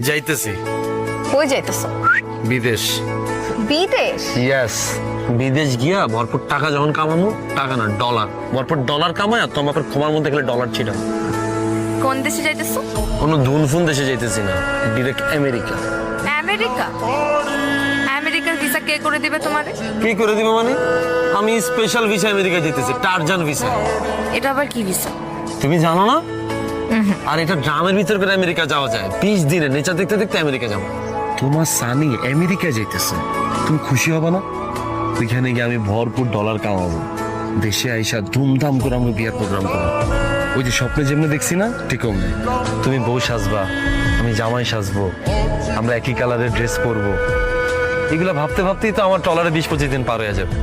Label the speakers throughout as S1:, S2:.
S1: যাইতেছি
S2: কই যাইতেছ?
S1: বিদেশ।
S2: বিদেশ?
S1: ইয়েস, বিদেশ গিয়া ভরপুর টাকা যখন কামামু, টাকা না ডলার, ভরপুর ডলার কামায় আর তোমার খোমার মধ্যে গেলে ডলার ছিটা।
S2: কোন দেশে যাইতেছ?
S1: কোনো ধুনফুন দেশে যাইতেছি না, ডিরেক্ট আমেরিকা।
S2: আমেরিকা? আমেরিকার ভিসা কে করে দিবে তোমারে?
S1: কি করে দিবে মানে? আমি স্পেশাল ভিসা আমেরিকা যেতেছি, টারজান ভিসা।
S2: এটা আবার কি ভিসা?
S1: তুমি জানো না? আর এটা ড্রামের ভিতর করে আমেরিকা যাওয়া যায়, 20 দিনে নেচার দেখতে দেখতে আমেরিকা যাবো। তোমার সানি আমেরিকা যাইতেছে, তুমি খুশি হবে না? ওইখানে গিয়ে আমি ভরপুর ডলার কামাবো, দেশে আইসা ধুমধাম করে আমি বিয়ার প্রোগ্রাম করবো। ওই যে স্বপ্নে যেমনি দেখছি না, ঠিক অমনি তুমি বউ সাজবা, আমি জামাই সাজবো, আমরা একই কালারের ড্রেস পরবো। এগুলা ভাবতে ভাবতেই তো আমার টলারে 20-25 দিন পার হয়ে যাবে।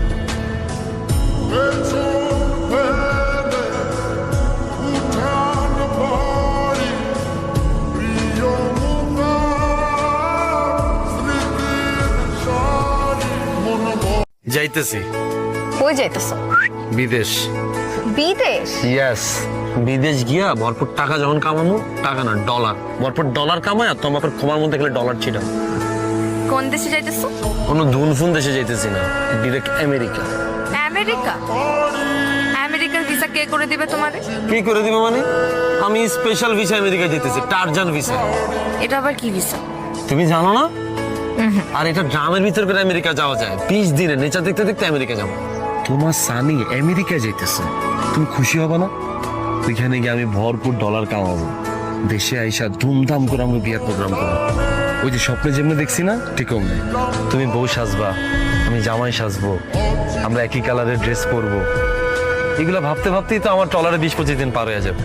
S1: যাইতেছি
S2: কই যাইতেছ?
S1: বিদেশ।
S2: বিদেশ?
S1: ইয়েস, বিদেশ গিয়া ভরপুর টাকা যখন কামামু, টাকা না ডলার, ভরপুর ডলার কামায় আর তোমার খোমার মধ্যে গেলে ডলার ছিটা।
S2: কোন দেশে যাইতেছ?
S1: কোনো ধুনফুন দেশে যাইতেছি না, ডিরেক্ট আমেরিকা।
S2: আমেরিকা? আমেরিকার ভিসা কে করে দিবে তোমারে?
S1: কি করে দিবে মানে? আমি স্পেশাল ভিসা আমেরিকা যেতেছি, টারজান ভিসা।
S2: এটা আবার কি ভিসা?
S1: তুমি জানো না? আর এটা ড্রামের ভিতর করে আমেরিকা যাওয়া যায়, 20 দিনে নেচার দেখতে দেখতে আমেরিকা যাবো। তোমার সানি আমেরিকা যাইতেছে, তুমি খুশি হবে না? ওইখানে গিয়ে আমি ভরপুর ডলার কামাবো, দেশে আইসা ধুমধাম করে আমি বিয়ার প্রোগ্রাম করবো। ওই যে স্বপ্নে যেমনি দেখছি না, ঠিক অমনি তুমি বউ সাজবা, আমি জামাই সাজবো, আমরা একই কালারের ড্রেস পরবো। এগুলা ভাবতে ভাবতেই তো আমার টলারে 20-25 দিন পার হয়ে যাবে।